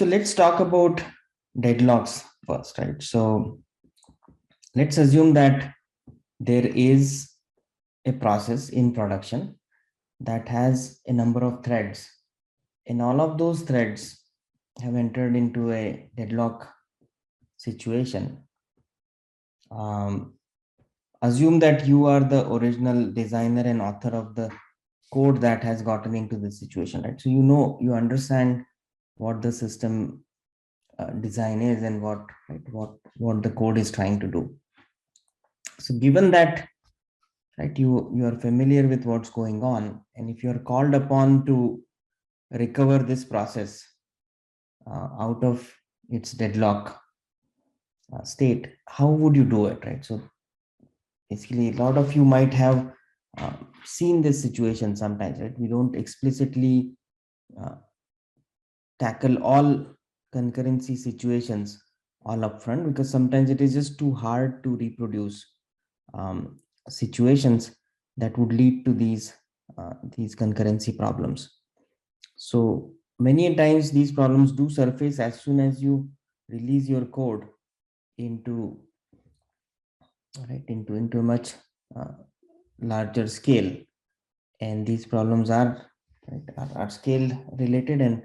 So let's talk about deadlocks first, right? So let's assume that there is a process in production that has a number of threads, and all of those threads have entered into a deadlock situation. Um, Assume that you are the original designer and author of the code that has gotten into this situation, right? So you understand what the system design is and what the code is trying to do. So given that, right, you are familiar with what's going on, and if you are called upon to recover this process out of its deadlock state, how would you do it, right? So basically, a lot of you might have seen this situation sometimes, right? We don't explicitly uh, tackle all concurrency situations all upfront, because sometimes it is just too hard to reproduce um, situations that would lead to these concurrency problems. So many times these problems do surface as soon as you release your code into into a much uh, larger scale, and these problems are scale related, and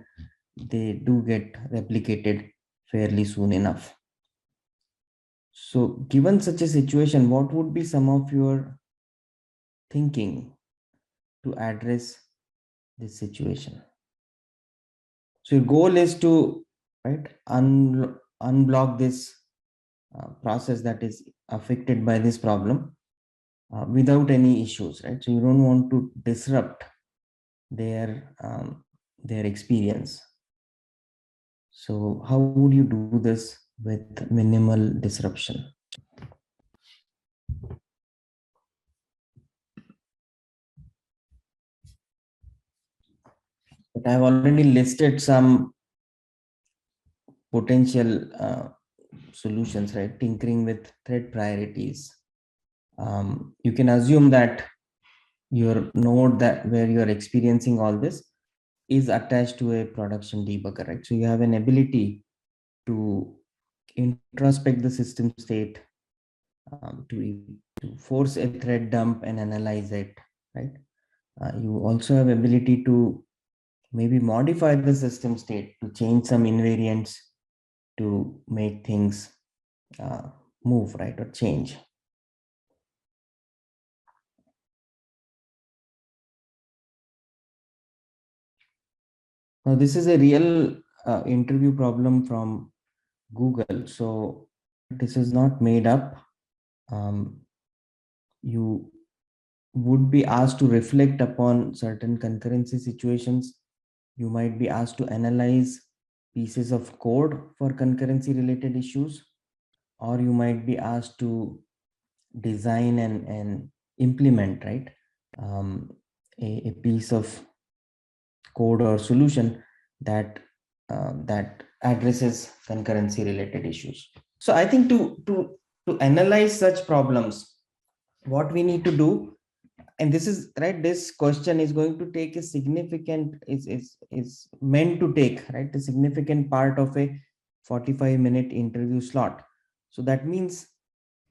they do get replicated fairly soon enough. So given such a situation, what would be some of your thinking to address this situation? So your goal is to unblock this process that is affected by this problem without any issues, right? So you don't want to disrupt their experience. So how would you do this with minimal disruption? But I've already listed some potential solutions, right? Tinkering with thread priorities. You can assume that your node that where you're experiencing all this is attached to a production debugger, right? So you have an ability to introspect the system state, to force a thread dump and analyze it, right? You also have ability to maybe modify the system state to change some invariants to make things uh, move, right, or change. Now, this is a real interview problem from Google. So this is not made up. You would be asked to reflect upon certain concurrency situations. You might be asked to analyze pieces of code for concurrency related issues, or you might be asked to design and implement, right, a piece of code or solution that addresses concurrency related issues. So I think to analyze such problems, what we need to do, and this is right, this question is going to take a significant is meant to take, right, a significant part of a 45-minute interview slot. So that means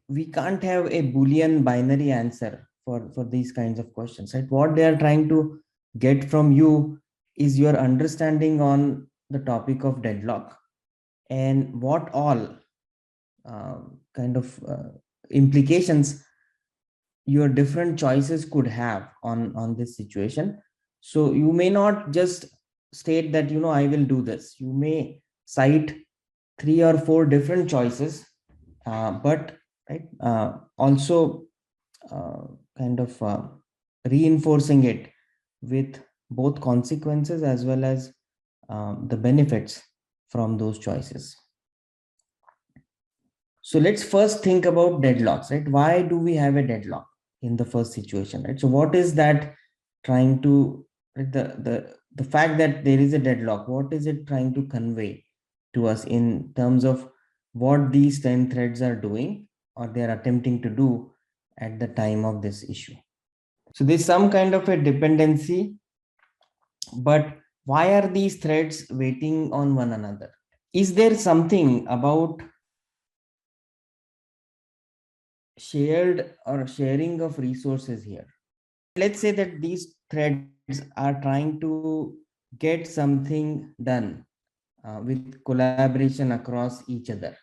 we can't have a boolean binary answer for these kinds of questions, right? What they are trying to get from you is your understanding on the topic of deadlock and what all uh, kind of implications your different choices could have on this situation. So you may not just state that I will do this. You may cite 3 or 4 different choices, but right, also uh, kind of reinforcing it with both consequences as well as the benefits from those choices. So let's first think about deadlocks, right? Why do we have a deadlock in the first situation, right? So what is that trying to, right, the fact that there is a deadlock, what is it trying to convey to us in terms of what these 10 threads are doing or they are attempting to do at the time of this issue? So there's some kind of a dependency, but Why are these threads waiting on one another? Is there something about shared or sharing of resources here? Let's say that these threads are trying to get something done with collaboration across each other.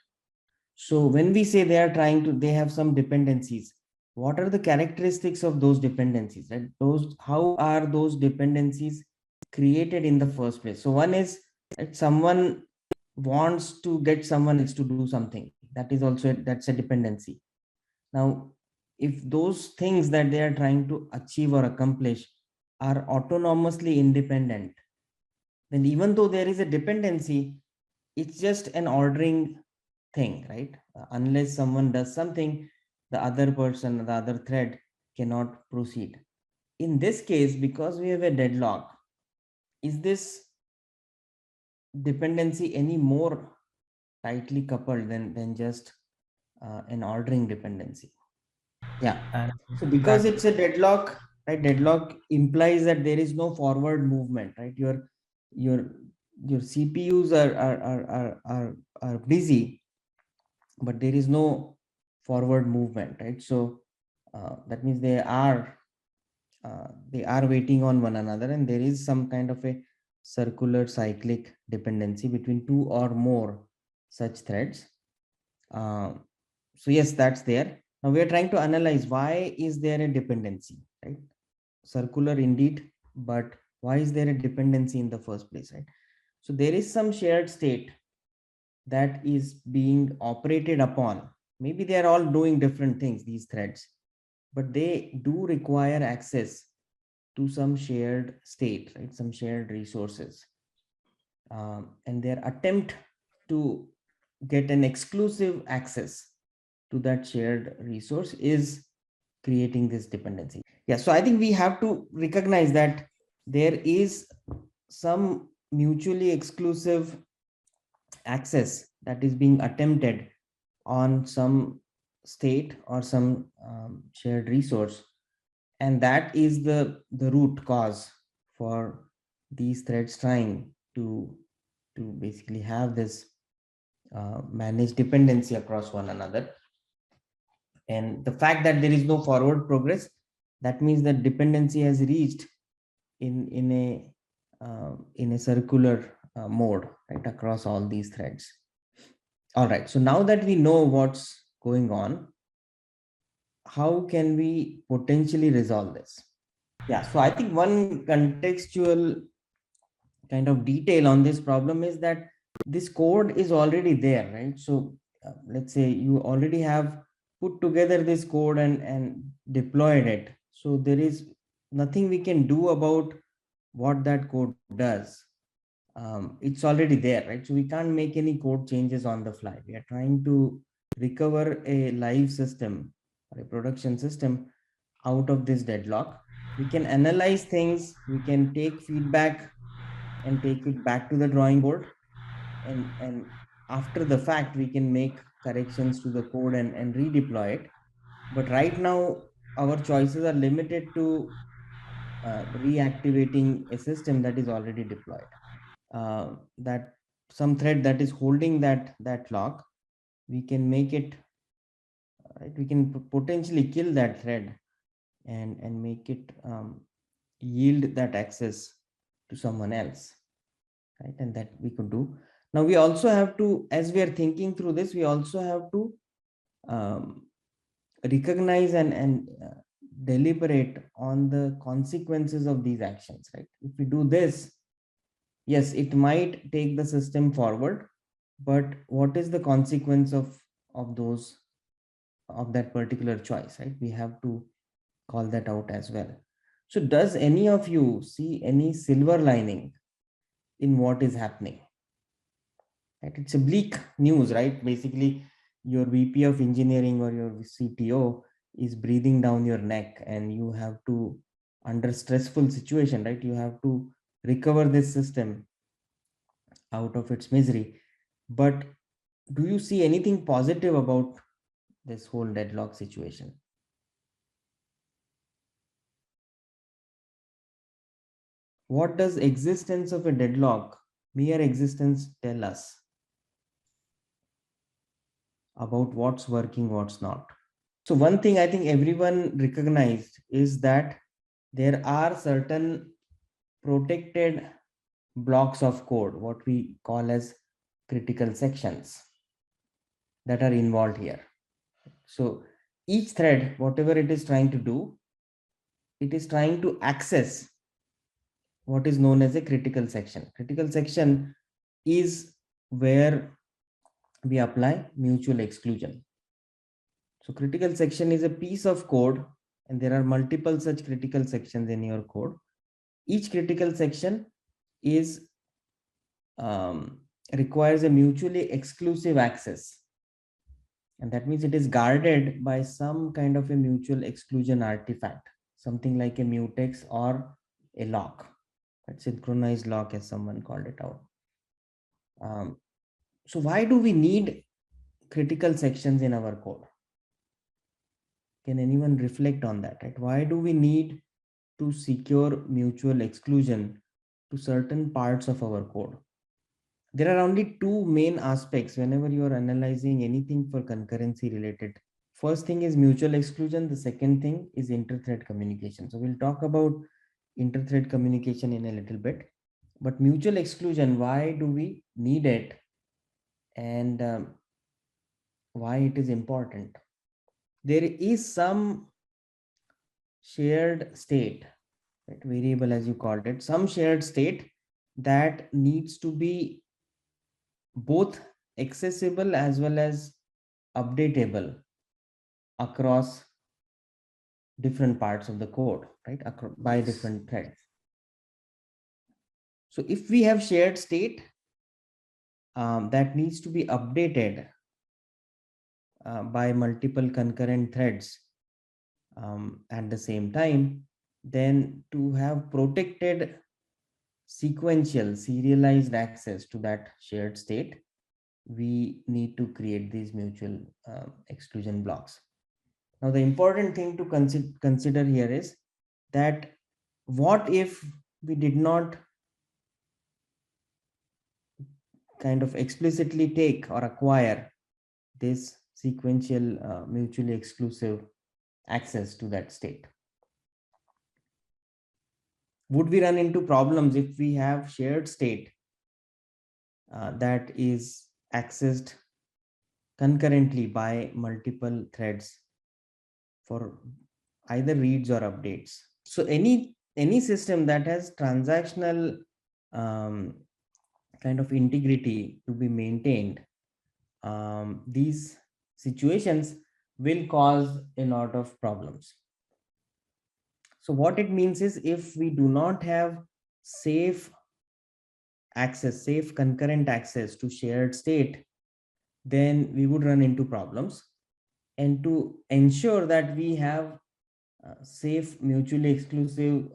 So when we say they are trying to, they have some dependencies. What are the characteristics of those dependencies? Right? Those, how are those dependencies created in the first place? So one is that someone wants to get someone else to do something. That is also that's a dependency. Now, if those things that they are trying to achieve or accomplish are autonomously independent, then even though there is a dependency, it's just an ordering thing, right? Unless someone does something, the other person, the other thread cannot proceed. In this case, because we have a deadlock, is this dependency any more tightly coupled than just an ordering dependency? Yeah. And So because that it's a deadlock, right? Deadlock implies that there is no forward movement, right? Your your CPUs are busy, but there is no forward movement, right? So that means they are waiting on one another, and there is some kind of a circular cyclic dependency between two or more such threads. Uh, so yes, that's there. Now we are trying to analyze why is there a dependency, right? Circular indeed, but why is there a dependency in the first place, right? So there is some shared state that is being operated upon. Maybe they are all doing different things, these threads, but they do require access to some shared state, right? Some shared resources. And their attempt to get an exclusive access to that shared resource is creating this dependency. Yeah, so I think we have to recognize that there is some mutually exclusive access that is being attempted on some state or some shared resource, and that is the root cause for these threads trying to basically have this managed dependency across one another. And the fact that there is no forward progress, that means that dependency has reached in a circular mode, right, across all these threads. All right, so now that we know what's going on, how can we potentially resolve this? Yeah, so I think one contextual kind of detail on this problem is that this code is already there, right? So let's say you already have put together this code and deployed it. So there is nothing we can do about what that code does. It's already there, right? So we can't make any code changes on the fly. We are trying to recover a live system or a production system out of this deadlock. We can analyze things, we can take feedback and take it back to the drawing board, and after the fact we can make corrections to the code and redeploy it. But right now our choices are limited to reactivating a system that is already deployed. That some thread that is holding that lock, we can make it, right, we can potentially kill that thread and make it yield that access to someone else, right? And that we could do. Now we also have to, as we are thinking through this, we also have to um, recognize and deliberate on the consequences of these actions, right? If we do this, yes, it might take the system forward, but what is the consequence of those, of that particular choice, right? We have to call that out as well. So does any of you see any silver lining in what is happening? Right, it's a bleak news, right? Basically your VP of engineering or your CTO is breathing down your neck, and you have to, under stressful situation, right, you have to recover this system out of its misery. But do you see anything positive about this whole deadlock situation? What does existence of a deadlock, mere existence, tell us about what's working, what's not? So one thing I think everyone recognized is that there are certain protected blocks of code, what we call as critical sections, that are involved here. So each thread, whatever it is trying to do, it is trying to access what is known as a critical section. Critical section is where we apply mutual exclusion. So critical section is a piece of code, and there are multiple such critical sections in your code. Each critical section is requires a mutually exclusive access, and that means it is guarded by some kind of a mutual exclusion artifact, something like a mutex or a lock, a synchronized lock, as someone called it out. So why do we need critical sections in our code? Can anyone reflect on that? Right? Why do we need to secure mutual exclusion to certain parts of our code? There are only two main aspects whenever you are analyzing anything for concurrency related. First thing is mutual exclusion. The second thing is inter-thread communication. So we'll talk about inter-thread communication in a little bit. But mutual exclusion, why do we need it, and why it is important? There is some shared state, right, variable as you called it, some shared state that needs to be both accessible as well as updatable across different parts of the code, right, by different threads. So if we have shared state that needs to be updated by multiple concurrent threads at the same time, then to have protected sequential serialized access to that shared state, we need to create these mutual exclusion blocks. Now, the important thing to consider here is that what if we did not kind of explicitly take or acquire this sequential mutually exclusive access to that state? Would we run into problems if we have shared state that is accessed concurrently by multiple threads for either reads or updates? So any system that has transactional kind of integrity to be maintained, these situations will cause a lot of problems. So what it means is, if we do not have safe access, safe concurrent access to shared state, then we would run into problems. And to ensure that we have safe mutually exclusive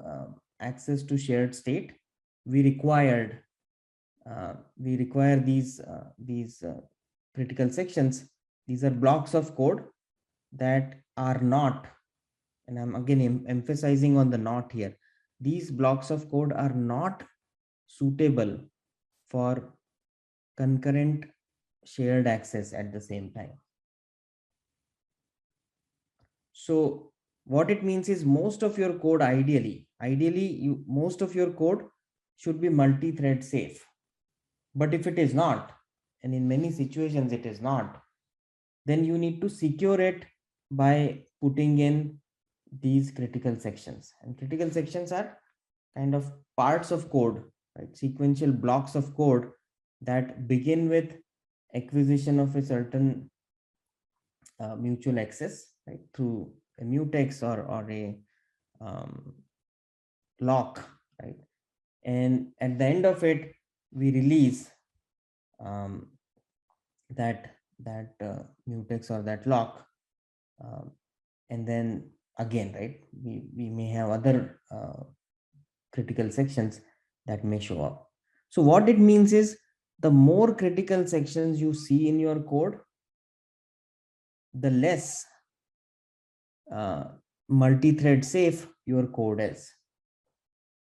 access to shared state, we require these critical sections. These are blocks of code that are not, and I'm again emphasizing on the not here, these blocks of code are not suitable for concurrent shared access at the same time. So what it means is, most of your code, ideally most of your code should be multi-thread safe. But if it is not, and in many situations it is not, then you need to secure it by putting in these critical sections. And critical sections are kind of parts of code, right? Sequential blocks of code that begin with acquisition of a certain mutual access, right, through a mutex or a lock, right? And at the end of it, we release um, that mutex or that lock, and then again, right, we may have other critical sections that may show up. So what it means is, the more critical sections you see in your code, the less multi-thread safe your code is.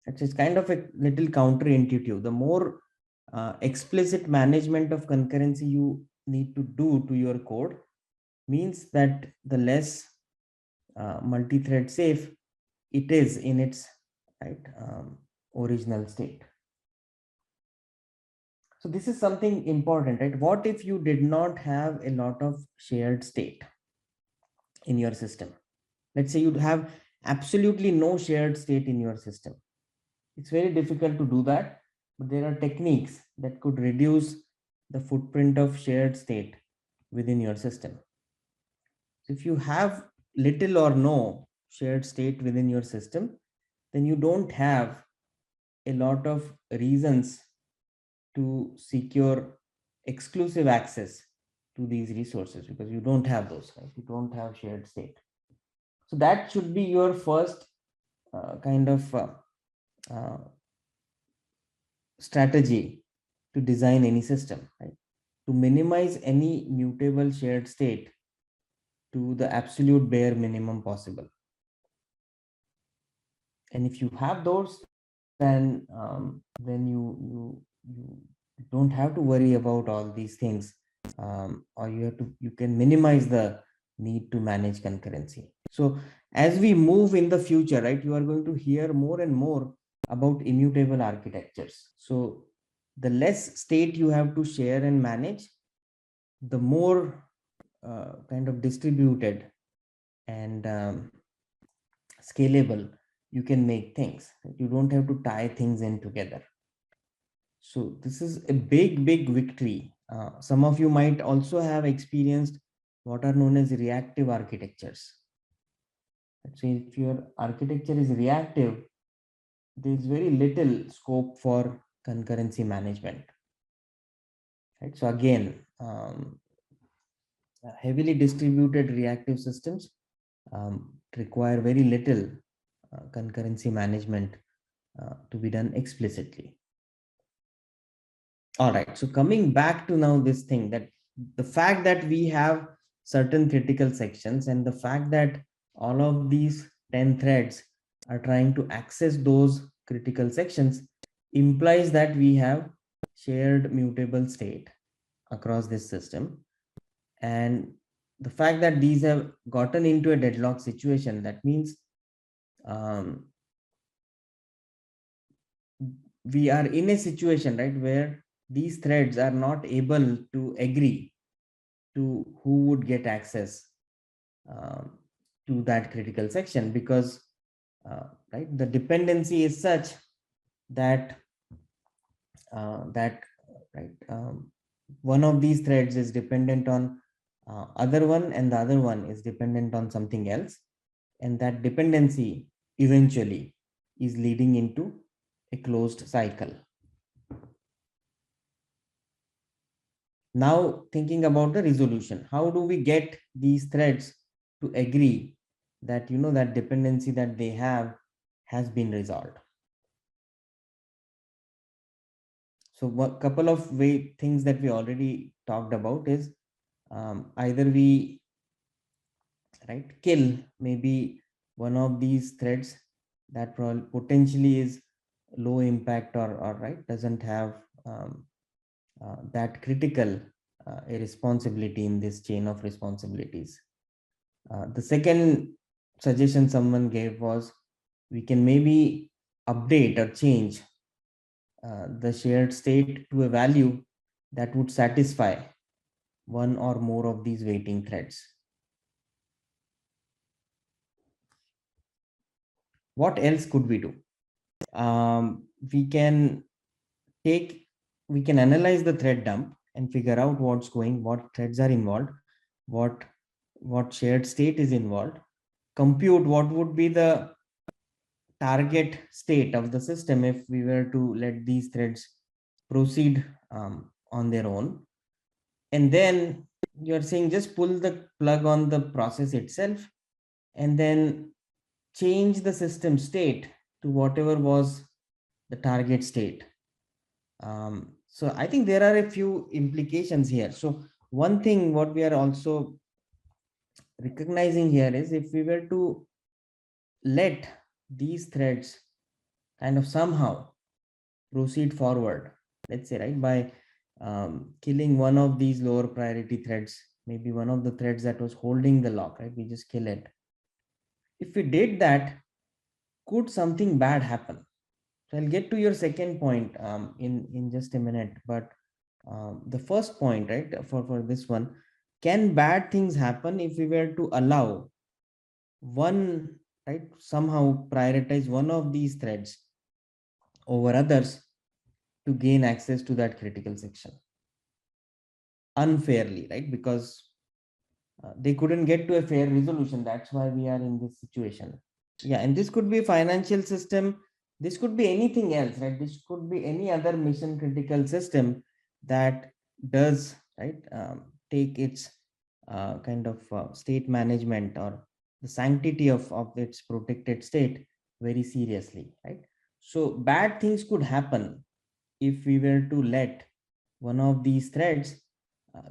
It's kind of a little counterintuitive. The more explicit management of concurrency you need to do to your code means that the less multi-thread safe it is in its right original state. So this is something important, right? What if you did not have a lot of shared state in your system? Let's say you have absolutely no shared state in your system. It's very difficult to do that, but there are techniques that could reduce the footprint of shared state within your system. So if you have little or no shared state within your system, then you don't have a lot of reasons to secure exclusive access to these resources, because you don't have those, right? You don't have shared state. So that should be your first kind of uh, strategy to design any system, right? To minimize any mutable shared state to the absolute bare minimum possible. And if you have those, then you don't have to worry about all these things, or you can minimize the need to manage concurrency. So as we move in the future, right, you are going to hear more and more about immutable architectures. So the less state you have to share and manage, the more kind of distributed and scalable you can make things. You don't have to tie things in together. So this is a big victory. Some of you might also have experienced what are known as reactive architectures. So if your architecture is reactive, there is very little scope for concurrency management. Right? So again, heavily distributed reactive systems require very little concurrency management to be done explicitly. All right, so coming back to now this thing, that the fact that we have certain critical sections and the fact that all of these 10 threads are trying to access those critical sections implies that we have shared mutable state across this system. And the fact that these have gotten into a deadlock situation, that means we are in a situation, right, where these threads are not able to agree to who would get access to that critical section, because right, the dependency is such that that right one of these threads is dependent on other one, and the other one is dependent on something else, and that dependency eventually is leading into a closed cycle. Now thinking about the resolution, how do we get these threads to agree that that dependency that they have has been resolved? So a couple of things that we already talked about is either we kill maybe one of these threads that potentially is low impact, or right, doesn't have that critical a responsibility in this chain of responsibilities. The second suggestion someone gave was we can maybe update or change the shared state to a value that would satisfy one or more of these waiting threads. What else could we do? We can analyze the thread dump and figure out what threads are involved, what shared state is involved, compute what would be the target state of the system if we were to let these threads proceed on their own. And then you're saying just pull the plug on the process itself and then change the system state to whatever was the target state. So I think there are a few implications here. So one thing what we are also recognizing here is if we were to let these threads kind of somehow proceed forward, let's say, right, by killing one of these lower priority threads, maybe one of the threads that was holding the lock, right, we just kill it. If we did that, could something bad happen? So I'll get to your second point in just a minute, but the first point, right, for this one, can bad things happen if we were to allow one, right, somehow prioritize one of these threads over others to gain access to that critical section unfairly, right? Because they couldn't get to a fair resolution. That's why we are in this situation. Yeah, and this could be a financial system. This could be anything else, right? This could be any other mission critical system that does, right, take its kind of state management or the sanctity of its protected state very seriously, right? So bad things could happen if we were to let one of these threads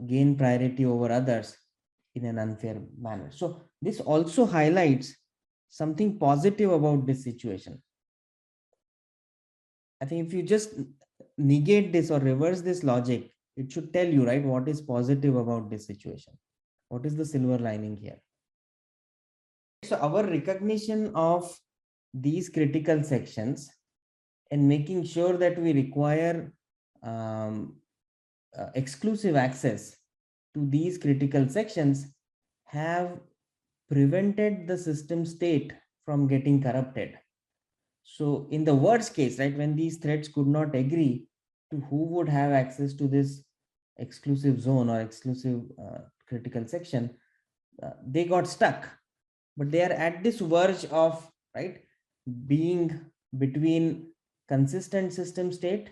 gain priority over others in an unfair manner. So this also highlights something positive about this situation. I think if you just negate this or reverse this logic, it should tell you, right, what is positive about this situation. What is the silver lining here? So our recognition of these critical sections and making sure that we require um, exclusive access to these critical sections have prevented the system state from getting corrupted. So in the worst case, right, when these threads could not agree to who would have access to this exclusive zone or exclusive critical section, they got stuck. But they are at this verge of, right, being between consistent system state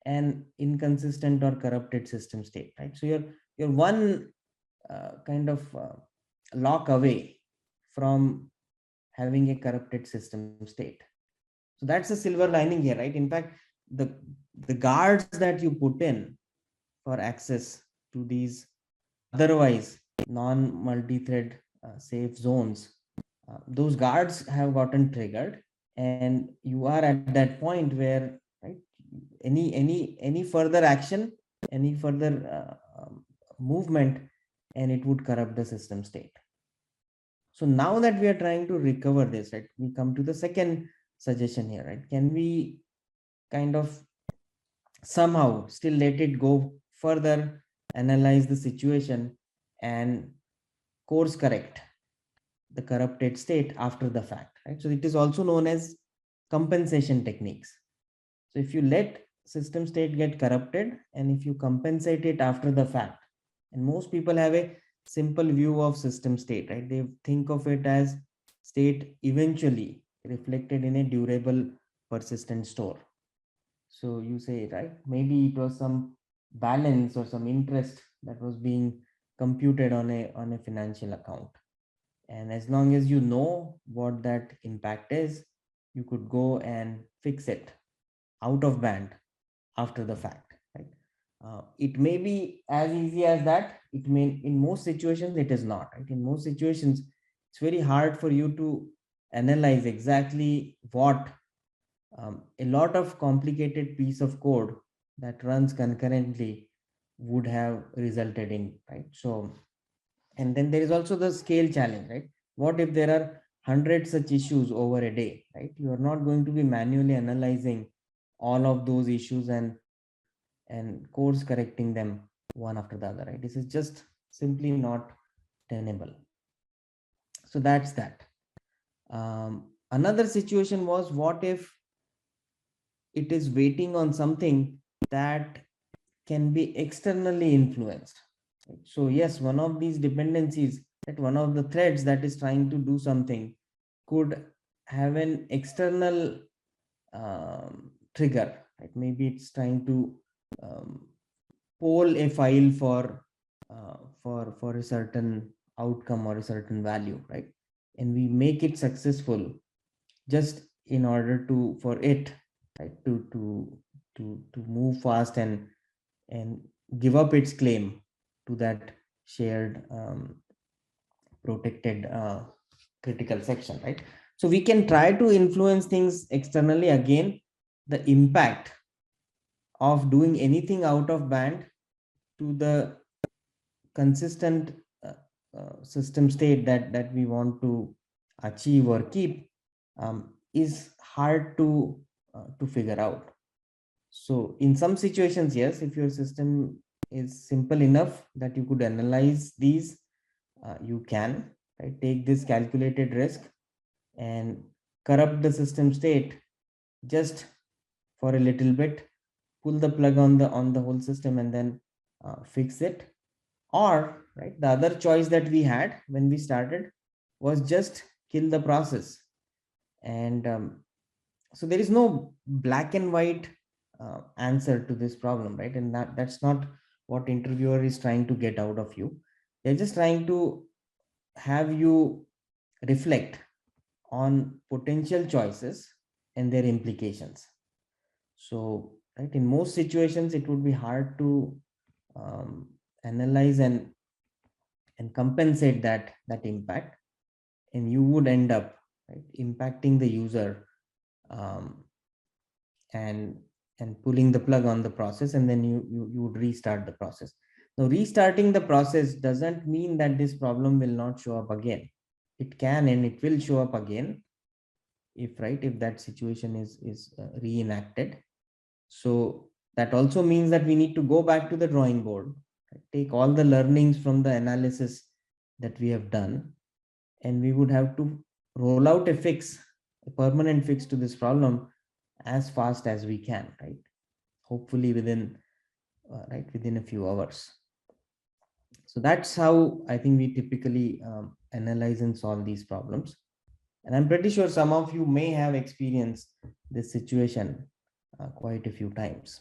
and inconsistent or corrupted system state, right? So you're one kind of lock away from having a corrupted system state. So that's a silver lining here, right? In fact, the the guards that you put in for access to these otherwise non-multi-thread safe zones, those guards have gotten triggered, and you are at that point where, right, any further action, any further movement, and it would corrupt the system state. So now that we are trying to recover this, right, we come to the second suggestion here, right? Can we kind of somehow still let it go further, analyze the situation, and course correct the corrupted state after the fact, right? So it is also known as compensation techniques. So if you let system state get corrupted and if you compensate it after the fact, and most people have a simple view of system state, right? They think of it as state eventually reflected in a durable persistent store. So you say, right, maybe it was some balance or some interest that was being computed on a financial account, and as long as you know what that impact is, you could go and fix it out of band after the fact, right? It may be as easy as that. It may, in most situations it is not, right? In most situations it's very hard for you to analyze exactly what a lot of complicated piece of code that runs concurrently would have resulted in, right? So, and then there is also the scale challenge, right? What if there are 100 such issues over a day, right? You are not going to be manually analyzing all of those issues and course correcting them one after the other, right? This is just simply not tenable. So that's that. Another situation was, what if it is waiting on something that can be externally influenced? So yes, one of these dependencies, that one of the threads that is trying to do something could have an external trigger, right? Maybe it's trying to um, poll a file for a certain outcome or a certain value, right? And we make it successful just in order to, for it, right, to move fast and give up its claim to that shared protected critical section, right? So we can try to influence things externally. Again, the impact of doing anything out of band to the consistent system state that we want to achieve or keep is hard to figure out. So in some situations, yes, if your system is simple enough that you could analyze these, you can, right, take this calculated risk and corrupt the system state just for a little bit, pull the plug on the whole system, and then fix it. Or, right, the other choice that we had when we started was just kill the process. And so there is no black and white answer to this problem, right? And that's not what interviewer is trying to get out of you. They're just trying to have you reflect on potential choices and their implications. So, right, in most situations, it would be hard to um, analyze and compensate that impact, and you would end up, right, impacting the user, um, and pulling the plug on the process, and then you would restart the process. Now, restarting the process doesn't mean that this problem will not show up again. It can, and it will show up again if, right, if that situation is reenacted. So that also means that we need to go back to the drawing board, right, take all the learnings from the analysis that we have done, and we would have to roll out a fix, a permanent fix to this problem as fast as we can, right? Hopefully within within a few hours. So that's how I think we typically analyze and solve these problems. And I'm pretty sure some of you may have experienced this situation quite a few times.